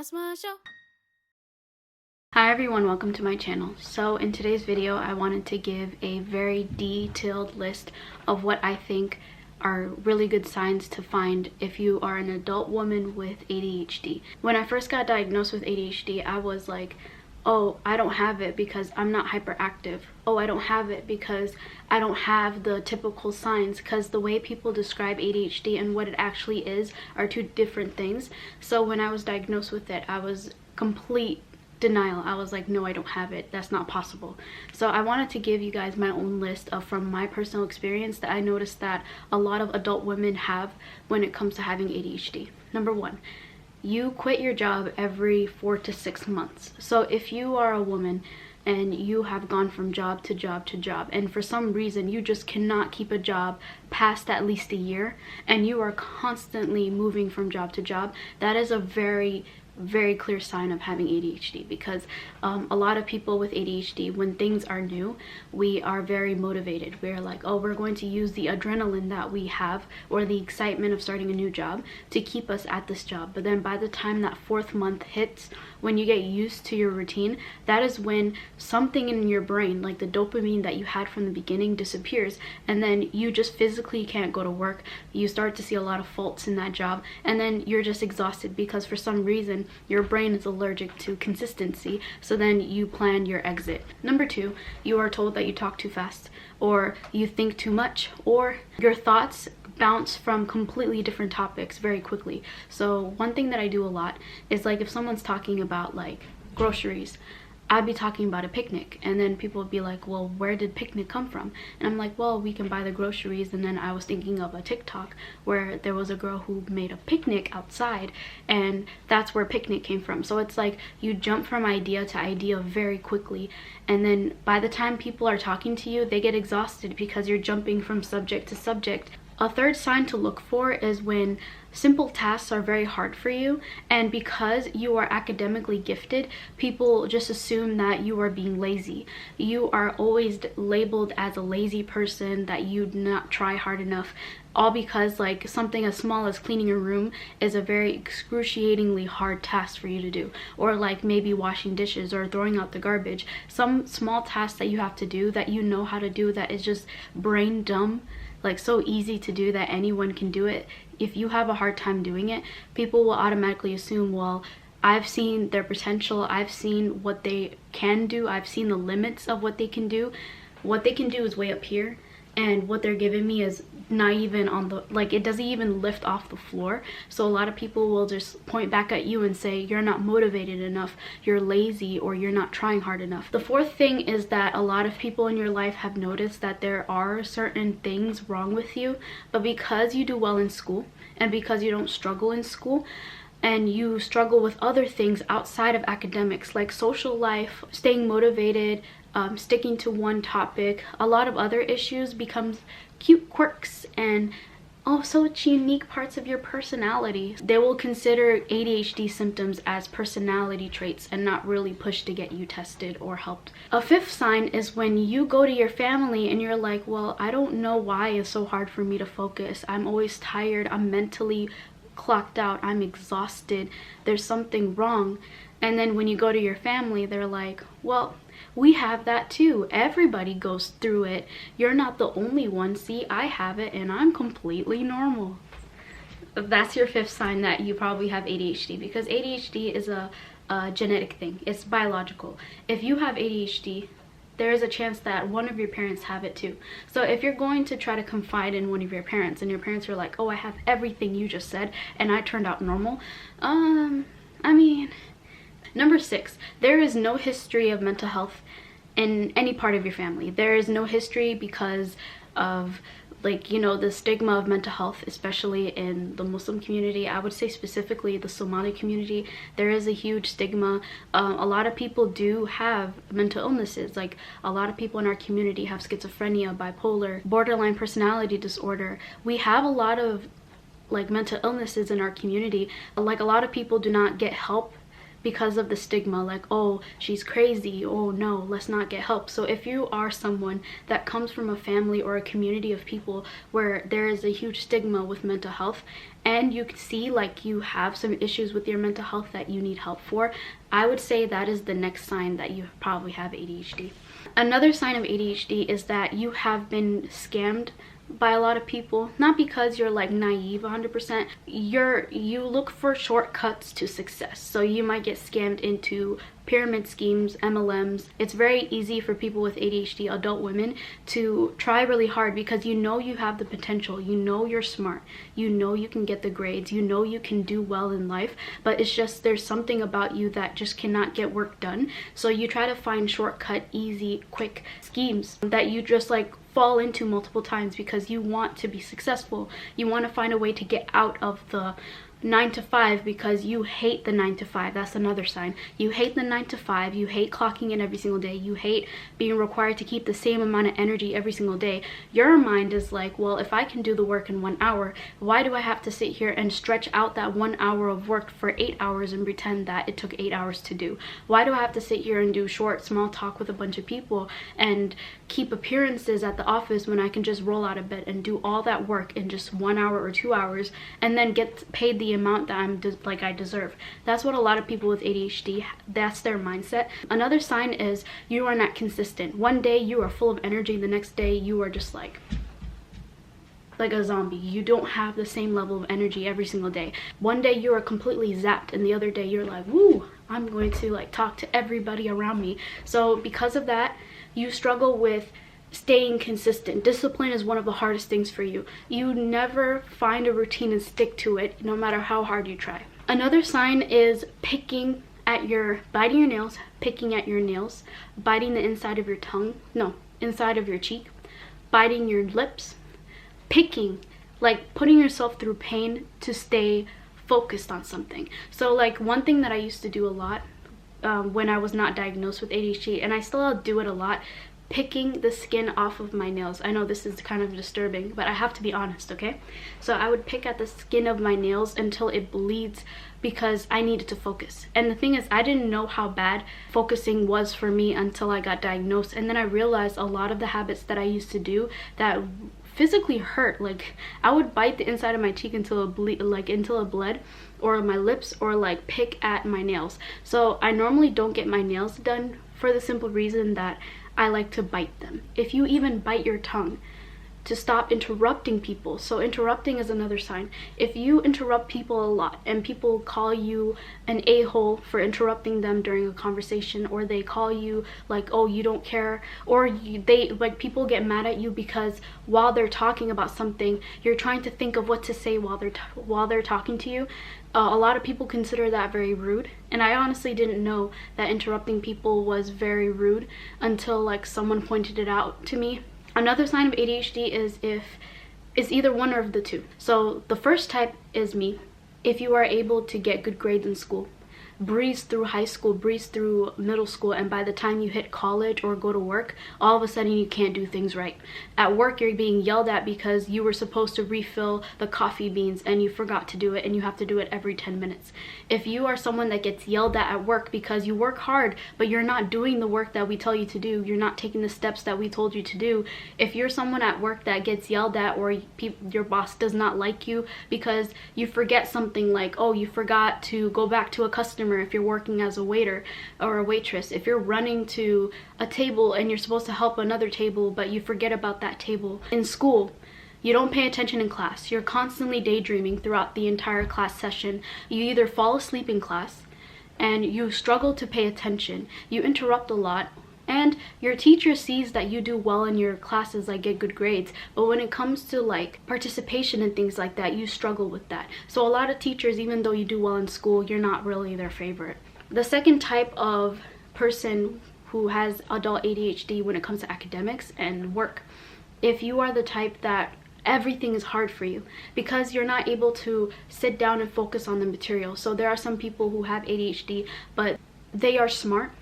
That's my show. Hi everyone, welcome to my channel. So in today's video, I wanted to give a very detailed list of what I think are really good signs to find if you are an adult woman with ADHD. When I first got diagnosed with ADHD, I was like, oh, I don't have it because I'm not hyperactive. Oh, I don't have it because I don't have the typical signs, because the way people describe ADHD and what it actually is are two different things. So when I was diagnosed with it, I was complete denial. I was like, no, I don't have it. That's not possible. So I wanted to give you guys my own list of, from my personal experience, that I noticed that a lot of adult women have when it comes to having ADHD. Number one, you quit your job every 4 to 6 months. So if you are a woman and you have gone from job to job to job, and for some reason you just cannot keep a job past at least a year, and you are constantly moving from job to job, that is a very clear sign of having ADHD, because a lot of people with ADHD, when things are new, we are very motivated. We're like, oh, we're going to use the adrenaline that we have, or the excitement of starting a new job, to keep us at this job. But then by the time that 4th month hits, when you get used to your routine, that is when something in your brain, like the dopamine that you had from the beginning, disappears, and then you just physically can't go to work. You start to see a lot of faults in that job, and then you're just exhausted because for some reason your brain is allergic to consistency. So then you plan your exit. Number two, you are told that you talk too fast, or you think too much, or your thoughts bounce from completely different topics very quickly. So one thing that I do a lot is, like, if someone's talking about like groceries, I'd be talking about a picnic, and then people would be like, well, where did picnic come from? And I'm like, well, we can buy the groceries. And then I was thinking of a TikTok where there was a girl who made a picnic outside, and that's where picnic came from. So it's like you jump from idea to idea very quickly, and then by the time people are talking to you, they get exhausted because you're jumping from subject to subject. A third sign to look for is when simple tasks are very hard for you, and because you are academically gifted, people just assume that you are being lazy. You are always labeled as a lazy person, that you do not try hard enough, all because like something as small as cleaning your room is a very excruciatingly hard task for you to do, or like maybe washing dishes or throwing out the garbage. Some small tasks that you have to do that you know how to do, that is just brain dumb, like so easy to do that anyone can do it. If you have a hard time doing it, people will automatically assume, well, I've seen their potential, I've seen what they can do, I've seen the limits of what they can do. What they can do is way up here, and what they're giving me is not even on the, like, it doesn't even lift off the floor. So a lot of people will just point back at you and say, you're not motivated enough, you're lazy, or you're not trying hard enough. The fourth thing is that a lot of people in your life have noticed that there are certain things wrong with you, but because you do well in school, and because you don't struggle in school, and you struggle with other things outside of academics, like social life, staying motivated, sticking to one topic, a lot of other issues becomes cute quirks and also unique parts of your personality. They will consider ADHD symptoms as personality traits and not really push to get you tested or helped. A fifth sign is when you go to your family and you're like, well, I don't know why it's so hard for me to focus. I'm always tired, I'm mentally clocked out, I'm exhausted, there's something wrong. And then when you go to your family, they're like, well, we have that too. Everybody goes through it. You're not the only one. See, I have it and I'm completely normal. That's your fifth sign that you probably have ADHD, because ADHD is a genetic thing. It's biological. If you have ADHD, there is a chance that one of your parents have it too. So if you're going to try to confide in one of your parents, and your parents are like, oh, I have everything you just said and I turned out normal, I mean... Number 6, there is no history of mental health in any part of your family. There is no history because of, like, you know, the stigma of mental health, especially in the Muslim community. I would say specifically the Somali community, there is a huge stigma. A lot of people do have mental illnesses. Like, a lot of people in our community have schizophrenia, bipolar, borderline personality disorder. We have a lot of like mental illnesses in our community. Like, a lot of people do not get help because of the stigma, like, oh, she's crazy, oh no, let's not get help. So if you are someone that comes from a family or a community of people where there is a huge stigma with mental health, and you can see like you have some issues with your mental health that you need help for, I would say that is the next sign that you probably have ADHD. Another sign of ADHD is that you have been scammed by a lot of people, not because you're like naive 100%. You look for shortcuts to success, so you might get scammed into pyramid schemes, MLMs. It's very easy for people with ADHD, adult women, to try really hard because you know you have the potential, you know you're smart, you know you can get the grades, you know you can do well in life, but it's just there's something about you that just cannot get work done. So you try to find shortcut, easy, quick schemes that you just like fall into multiple times because you want to be successful. You want to find a way to get out of the 9 to 5 because you hate the 9 to 5. That's another sign. You hate the 9 to 5. You hate clocking in every single day. You hate being required to keep the same amount of energy every single day. Your mind is like, well, if I can do the work in 1 hour, why do I have to sit here and stretch out that 1 hour of work for 8 hours and pretend that it took 8 hours to do? Why do I have to sit here and do short, small talk with a bunch of people and keep appearances at the office when I can just roll out of bed and do all that work in just 1 hour or 2 hours and then get paid the amount that I deserve? That's what a lot of people with ADHD, that's their mindset. Another sign is you are not consistent. One day you are full of energy, the next day you are just like a zombie. You don't have the same level of energy every single day. One day you are completely zapped and the other day you're like, woo, I'm going to like talk to everybody around me. So because of that, you struggle with staying consistent. Discipline is one of the hardest things for you. You never find a routine and stick to it, no matter how hard you try. Another sign is biting your nails, picking at your nails, biting the inside of your tongue, no, inside of your cheek, biting your lips, picking, like putting yourself through pain to stay focused on something. So like one thing that I used to do a lot when I was not diagnosed with ADHD, and I still do it a lot, picking the skin off of my nails. I know this is kind of disturbing, but I have to be honest, okay? So I would pick at the skin of my nails until it bleeds because I needed to focus. And the thing is, I didn't know how bad focusing was for me until I got diagnosed. And then I realized a lot of the habits that I used to do that physically hurt, like I would bite the inside of my cheek until it bled, or my lips, or like pick at my nails. So I normally don't get my nails done for the simple reason that I like to bite them. If you even bite your tongue, to stop interrupting people. So interrupting is another sign. If you interrupt people a lot and people call you an a-hole for interrupting them during a conversation, or they call you like, oh, you don't care, or people get mad at you because while they're talking about something, you're trying to think of what to say while they're talking to you. A lot of people consider that very rude, and I honestly didn't know that interrupting people was very rude until like someone pointed it out to me. Another sign of ADHD is either one or of the two. So the first type is me. If you are able to get good grades in school, breeze through high school, breeze through middle school, and by the time you hit college or go to work, all of a sudden you can't do things right. At work, you're being yelled at because you were supposed to refill the coffee beans and you forgot to do it, and you have to do it every 10 minutes. If you are someone that gets yelled at work because you work hard but you're not doing the work that we tell you to do, you're not taking the steps that we told you to do, if you're someone at work that gets yelled at, or your boss does not like you because you forget something, like, oh, you forgot to go back to a customer if you're working as a waiter or a waitress, if you're running to a table and you're supposed to help another table but you forget about that table. In school, you don't pay attention in class. You're constantly daydreaming throughout the entire class session. You either fall asleep in class and you struggle to pay attention, you interrupt a lot, and your teacher sees that you do well in your classes, like get good grades, but when it comes to like participation and things like that, you struggle with that. So a lot of teachers, even though you do well in school, you're not really their favorite. The second type of person who has adult ADHD when it comes to academics and work, if you are the type that everything is hard for you because you're not able to sit down and focus on the material. So there are some people who have ADHD, but they are smart,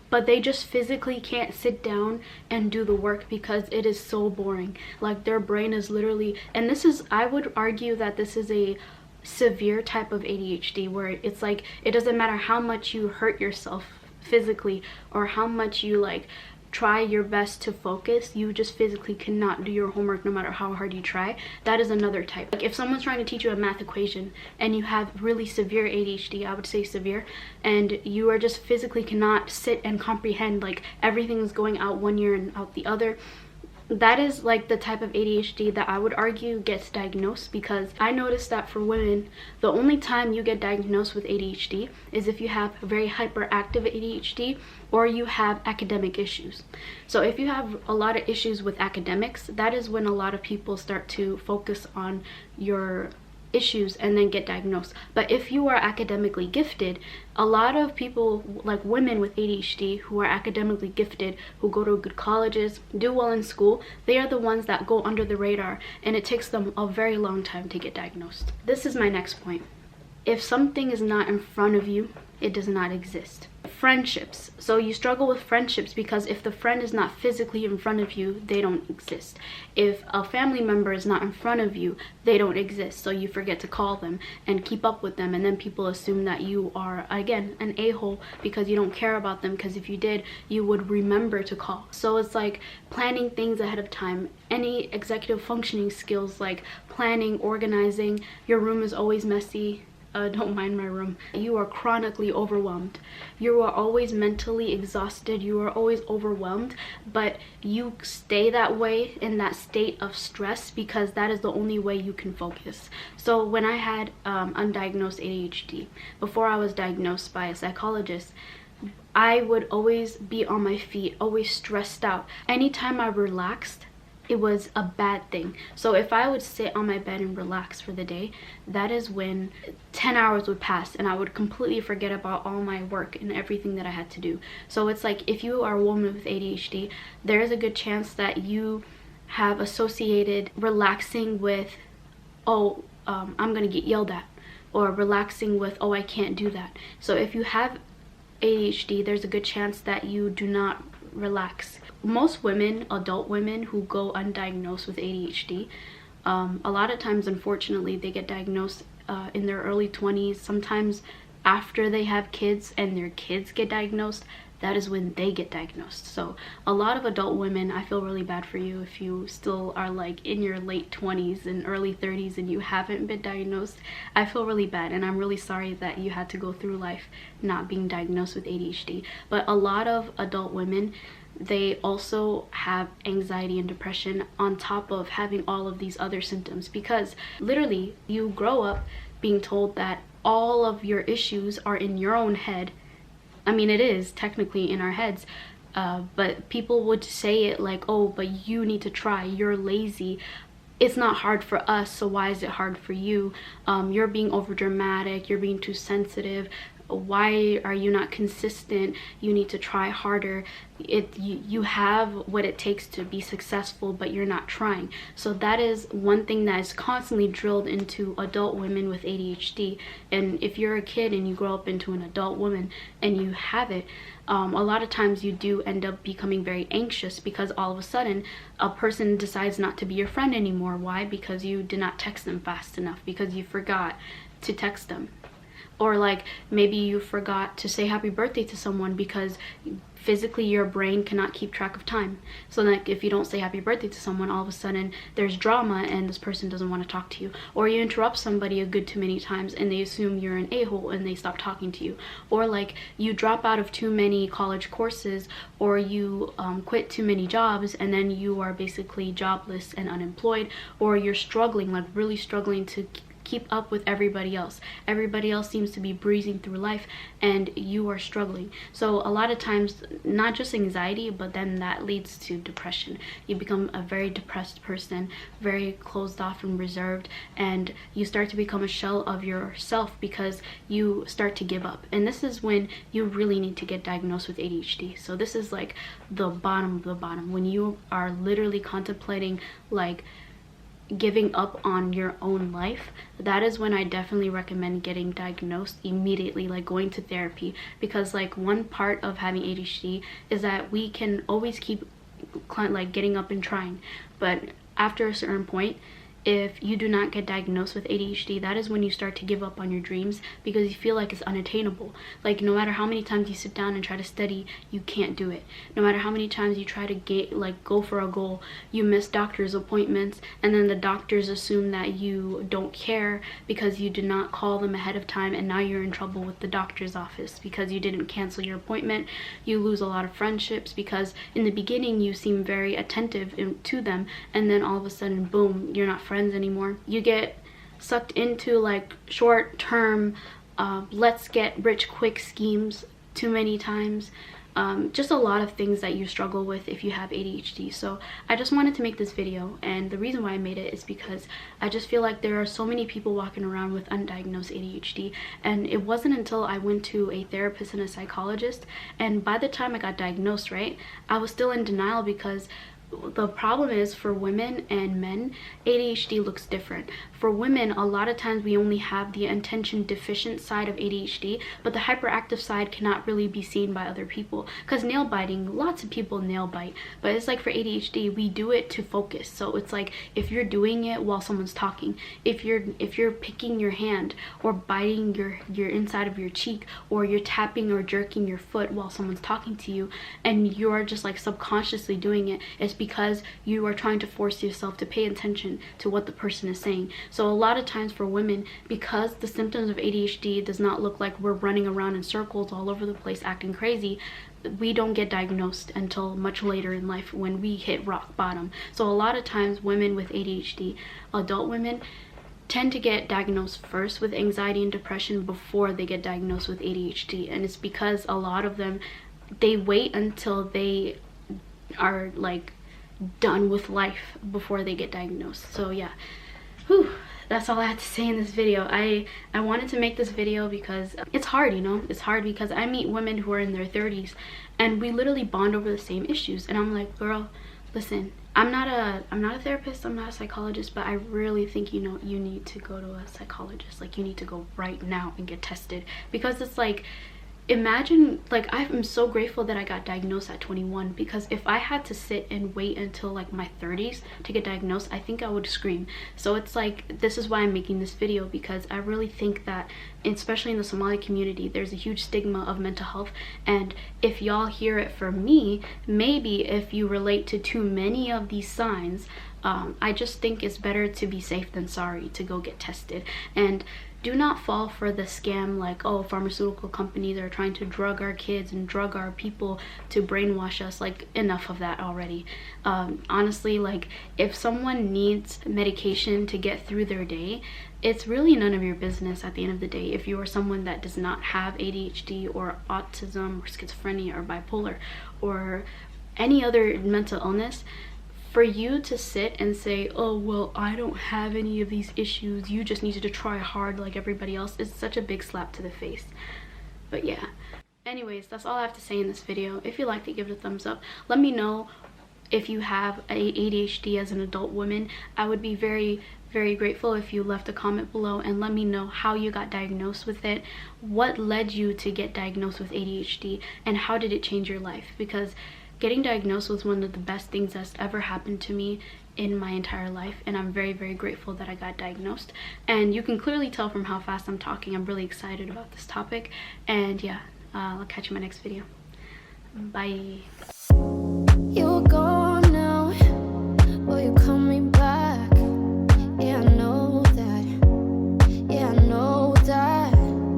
but they just physically can't sit down and do the work because it is so boring. Like their brain is literally, and this is, I would argue that this is a severe type of ADHD where it's like it doesn't matter how much you hurt yourself physically or how much you like try your best to focus, you just physically cannot do your homework no matter how hard you try. That is another type. Like if someone's trying to teach you a math equation and you have really severe ADHD, I would say severe, and you are just physically cannot sit and comprehend, like everything's going out one ear and out the other, that is like the type of ADHD that I would argue gets diagnosed. Because I noticed that for women, the only time you get diagnosed with ADHD is if you have very hyperactive ADHD or you have academic issues. So if you have a lot of issues with academics, that is when a lot of people start to focus on your issues and then get diagnosed. But if you are academically gifted, a lot of people, like women with ADHD who are academically gifted, who go to good colleges, do well in school, they are the ones that go under the radar, and it takes them a very long time to get diagnosed. This is my next point. If something is not in front of you, it does not exist. Friendships. So you struggle with friendships because if the friend is not physically in front of you, they don't exist. If a family member is not in front of you, they don't exist. So you forget to call them and keep up with them, and then people assume that you are, again, an a-hole because you don't care about them, because if you did, you would remember to call. So it's like planning things ahead of time. Any executive functioning skills like planning, organizing, your room is always messy. Don't mind my room. You are chronically overwhelmed. You are always mentally exhausted. You are always overwhelmed, but you stay that way in that state of stress because that is the only way you can focus. So when I had undiagnosed ADHD, before I was diagnosed by a psychologist, I would always be on my feet, always stressed out. Anytime I relaxed, it was a bad thing. So if I would sit on my bed and relax for the day, that is when 10 hours would pass and I would completely forget about all my work and everything that I had to do. So it's like if you are a woman with ADHD, there is a good chance that you have associated relaxing with, oh, I'm gonna get yelled at, or relaxing with, oh, I can't do that. So if you have ADHD, there's a good chance that you do not relax. Most women, adult women who go undiagnosed with ADHD, a lot of times, unfortunately, they get diagnosed in their early 20s. Sometimes after they have kids and their kids get diagnosed, that is when they get diagnosed. So a lot of adult women, I feel really bad for you if you still are like in your late 20s and early 30s and you haven't been diagnosed. I feel really bad, and I'm really sorry that you had to go through life not being diagnosed with ADHD. But a lot of adult women, they also have anxiety and depression on top of having all of these other symptoms, because literally you grow up being told that all of your issues are in your own head. I mean, it is technically in our heads, but people would say it like, oh, but you need to try, you're lazy, it's not hard for us, so why is it hard for you? You're being over dramatic, you're being too sensitive, why are you not consistent? You need to try harder. You have what it takes to be successful, but you're not trying. So that is one thing that is constantly drilled into adult women with ADHD. And if you're a kid and you grow up into an adult woman and you have it, a lot of times you do end up becoming very anxious because all of a sudden a person decides not to be your friend anymore. Why? Because you did not text them fast enough, because you forgot to text them. Or like maybe you forgot to say happy birthday to someone because physically your brain cannot keep track of time. So like if you don't say happy birthday to someone, all of a sudden there's drama and this person doesn't want to talk to you. Or you interrupt somebody a good too many times and they assume you're an a-hole and they stop talking to you. Or like you drop out of too many college courses, or you quit too many jobs and then you are basically jobless and unemployed. Or you're struggling, like really struggling to keep up with everybody else. Everybody else seems to be breezing through life and you are struggling. So a lot of times, not just anxiety, but then that leads to depression. You become a very depressed person, very closed off and reserved, and you start to become a shell of yourself because you start to give up. And this is when you really need to get diagnosed with ADHD. So this is like the bottom of the bottom, when you are literally contemplating like giving up on your own life. That is when I definitely recommend getting diagnosed immediately, like going to therapy. Because like one part of having ADHD is that we can always keep like getting up and trying, but after a certain point if you do not get diagnosed with ADHD, that is when you start to give up on your dreams because you feel like it's unattainable. Like, no matter how many times you sit down and try to study, you can't do it. No matter how many times you try to go for a goal, you miss doctor's appointments, and then the doctors assume that you don't care because you did not call them ahead of time, and now you're in trouble with the doctor's office because you didn't cancel your appointment. You lose a lot of friendships because in the beginning you seem very attentive to them, and then all of a sudden, boom, you're not friends anymore. You get sucked into like short-term let's get rich quick schemes too many times. Just a lot of things that you struggle with if you have ADHD. So I just wanted to make this video, and the reason why I made it is because I just feel like there are so many people walking around with undiagnosed ADHD, and it wasn't until I went to a therapist and a psychologist, and by the time I got diagnosed, right, I was still in denial because the problem is, for women and men, ADHD looks different. For women, a lot of times we only have the attention deficient side of ADHD, but the hyperactive side cannot really be seen by other people. Because nail biting, lots of people nail bite, but it's like for ADHD, we do it to focus. So it's like if you're doing it while someone's talking, if you're picking your hand or biting your inside of your cheek, or you're tapping or jerking your foot while someone's talking to you, and you're just like subconsciously doing it, it's because you are trying to force yourself to pay attention to what the person is saying. So a lot of times for women, because the symptoms of ADHD does not look like we're running around in circles all over the place acting crazy, we don't get diagnosed until much later in life when we hit rock bottom. So a lot of times women with ADHD, adult women, tend to get diagnosed first with anxiety and depression before they get diagnosed with ADHD. And it's because a lot of them, they wait until they are like done with life before they get diagnosed. So yeah, that's all I had to say in this video. I wanted to make this video because it's hard, you know. It's hard because I meet women who are in their 30s and we literally bond over the same issues, and I'm like, girl, listen, I'm not a therapist, I'm not a psychologist, but I really think, you know, you need to go to a psychologist. Like, you need to go right now and get tested, because it's like, imagine, like, I'm so grateful that I got diagnosed at 21, because if I had to sit and wait until like my 30s to get diagnosed, I think I would scream. So it's like, this is why I'm making this video, because I really think that, especially in the Somali community, there's a huge stigma of mental health, and if y'all hear it from me, maybe if you relate to too many of these signs, I just think it's better to be safe than sorry, to go get tested. And do not fall for the scam like, oh, pharmaceutical companies are trying to drug our kids and drug our people to brainwash us. Like, enough of that already. Honestly, like, if someone needs medication to get through their day, it's really none of your business at the end of the day. If you are someone that does not have ADHD or autism or schizophrenia or bipolar or any other mental illness, for you to sit and say, oh, well, I don't have any of these issues, you just need to try hard like everybody else, is such a big slap to the face. But yeah, anyways, that's all I have to say in this video. If you liked it, give it a thumbs up. Let me know if you have ADHD as an adult woman. I would be very, very grateful if you left a comment below and let me know how you got diagnosed with it, what led you to get diagnosed with ADHD, and how did it change your life. Because getting diagnosed was one of the best things that's ever happened to me in my entire life, and I'm very, very grateful that I got diagnosed. And you can clearly tell from how fast I'm talking, I'm really excited about this topic. And yeah, I'll catch you in my next video. Bye.